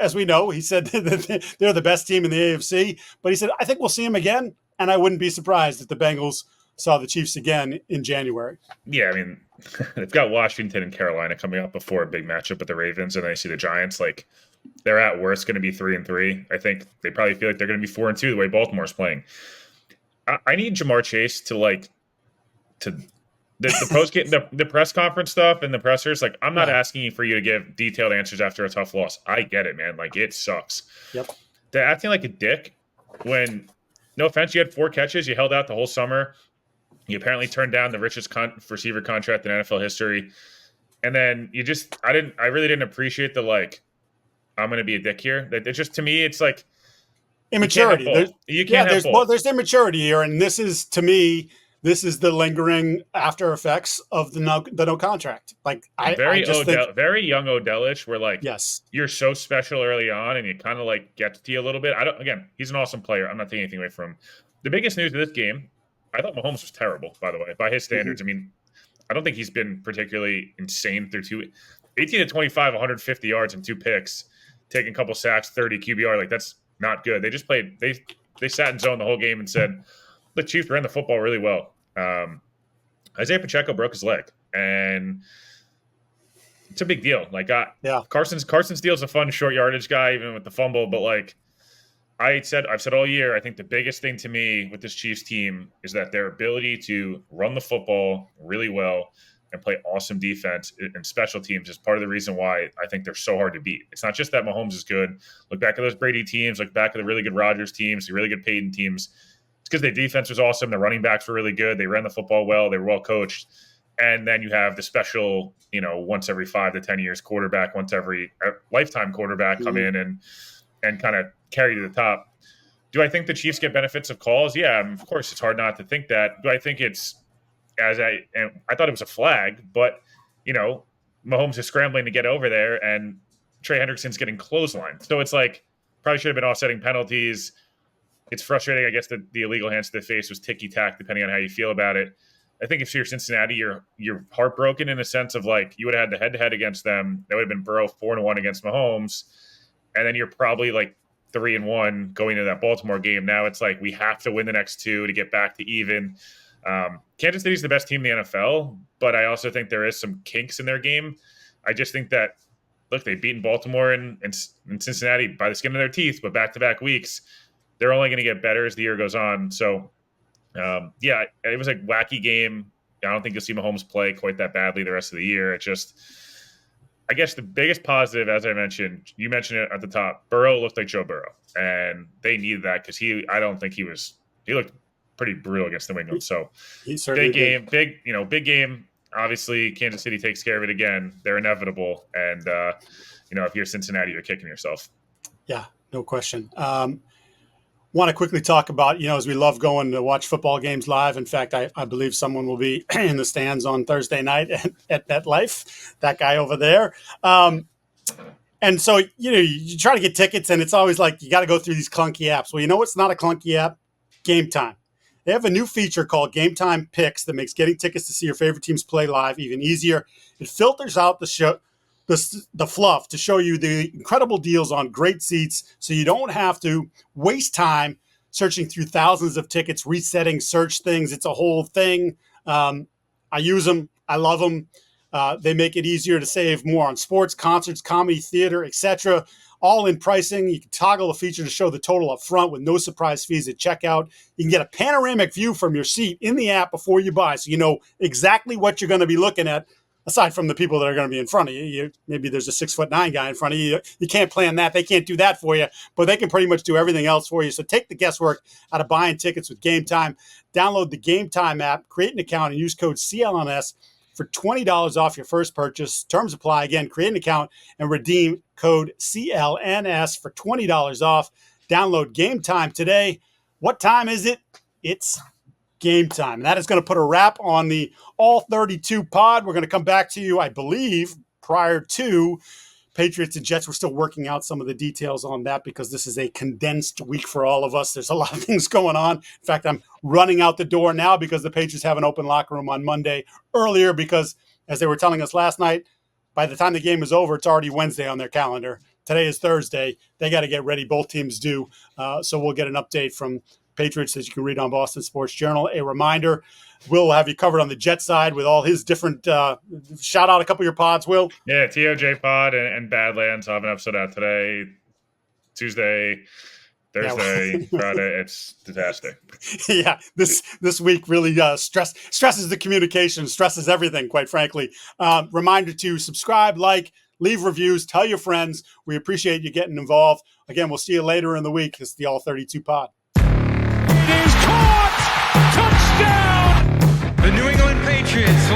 as we know, he said that they're the best team in the AFC, but he said, I think we'll see him again, and I wouldn't be surprised if the Bengals saw the Chiefs again in January. Yeah, I mean, they've got Washington and Carolina coming up before a big matchup with the Ravens, and then I see the Giants, like, they're at worst going to be 3-3. I think they probably feel like they're going to be 4-2 the way Baltimore's playing. I need Jamar Chase to the post game, the press conference stuff and the pressers. Like, I'm not Yeah. asking for you to give detailed answers after a tough loss. I get it, man. Like, it sucks. Yep. They're acting like a dick when, no offense, you had 4 catches, you held out the whole summer. You apparently turned down the richest receiver contract in NFL history, and then I really didn't appreciate the like, I'm going to be a dick here. That it's just, to me, it's like you can't have Immaturity. both. You can't have both. There's immaturity here, and this is, to me, this is the lingering after effects of the no contract. Like, I just think Very young Odell-ish, where like, yes, you're so special early on, and it kind of like gets to you a little bit. Again, he's an awesome player. I'm not taking anything away from him. The biggest news of this game, I thought Mahomes was terrible, by the way, by his standards. Mm-hmm. I mean, I don't think he's been particularly insane through 18 to 25, 150 yards and 2 picks, taking a couple sacks, 30 QBR. Like, that's not good. They just played. They sat in zone the whole game and said, the Chiefs ran the football really well. Isaiah Pacheco broke his leg, and it's a big deal. Like, Carson Steele's a fun short yardage guy, even with the fumble. But like I've said all year, I think the biggest thing to me with this Chiefs team is that their ability to run the football really well and play awesome defense and special teams is part of the reason why I think they're so hard to beat. It's not just that Mahomes is good. Look back at those Brady teams. Look back at the really good Rodgers teams, the really good Peyton teams. It's because their defense was awesome. The running backs were really good. They ran the football well. They were well coached. And then you have the special, once every 5 to 10 years quarterback, once every lifetime quarterback come in and kind of carry to the top. Do I think the Chiefs get benefits of calls? Yeah, of course. It's hard not to think that. Do I think it's and I thought it was a flag, but Mahomes is scrambling to get over there, and Trey Hendrickson's getting clotheslined. So it's like, probably should have been offsetting penalties. It's frustrating. I guess the illegal hands to the face was ticky-tack, depending on how you feel about it. I think if you're Cincinnati, you're heartbroken in a sense of like, you would have had the head-to-head against them. That would have been Burrow 4-1 against Mahomes. And then you're probably like 3-1 going into that Baltimore game. Now it's like, we have to win the next 2 to get back to even. Kansas City's the best team in the NFL, but I also think there is some kinks in their game. I just think that, look, they've beaten Baltimore and Cincinnati by the skin of their teeth, but back-to-back weeks, they're only going to get better as the year goes on. So, it was a wacky game. I don't think you'll see Mahomes play quite that badly the rest of the year. It just, I guess the biggest positive, as I mentioned, you mentioned it at the top, Burrow looked like Joe Burrow, and they needed that because he looked pretty brutal against New England. So big game, big game. Obviously, Kansas City takes care of it again. They're inevitable. And, if you're Cincinnati, you're kicking yourself. Yeah, no question. Want to quickly talk about, as we love going to watch football games live. In fact, I believe someone will be in the stands on Thursday night at MetLife, that guy over there. And so, you try to get tickets, and it's always like, you got to go through these clunky apps. Well, it's not a clunky app? Game Time. They have a new feature called Game Time Picks that makes getting tickets to see your favorite teams play live even easier. It filters out the fluff to show you the incredible deals on great seats, so you don't have to waste time searching through thousands of tickets, resetting search things. It's a whole thing. I use them. I love them. They make it easier to save more on sports, concerts, comedy, theater, etc. All in pricing. You can toggle the feature to show the total up front with no surprise fees at checkout. You can get a panoramic view from your seat in the app before you buy, so you know exactly what you're going to be looking at, aside from the people that are going to be in front of you. Maybe there's a 6'9" guy in front of you. You can't plan that. They can't do that for you, but they can pretty much do everything else for you. So take the guesswork out of buying tickets with Game Time. Download the Game Time app, create an account, and use code CLNS for $20 off your first purchase. Terms apply. Again, create an account and redeem code CLNS for $20 off. Download Game Time today. What time is it? It's game time. And that is going to put a wrap on the All 32 pod. We're going to come back to you, I believe, prior to Patriots and Jets. We're still working out some of the details on that because this is a condensed week for all of us. There's a lot of things going on. In fact, I'm running out the door now because the Patriots have an open locker room on Monday earlier because, as they were telling us last night, by the time the game is over, it's already Wednesday on their calendar. Today is Thursday. They got to get ready. Both teams do. So we'll get an update from Patriots that you can read on Boston Sports Journal. A reminder, Will have you covered on the Jet side with all his different shout out a couple of your pods, Will. Yeah, TOJ pod and Badlands. I'll have an episode out today, Tuesday, Thursday, Friday. It's disaster. Yeah, this week really stresses the communication, stresses everything, quite frankly. Reminder to subscribe, like, leave reviews, tell your friends. We appreciate you getting involved. Again, we'll see you later in the week. It's the All 32 Pod. It is caught! Touchdown! The New England Patriots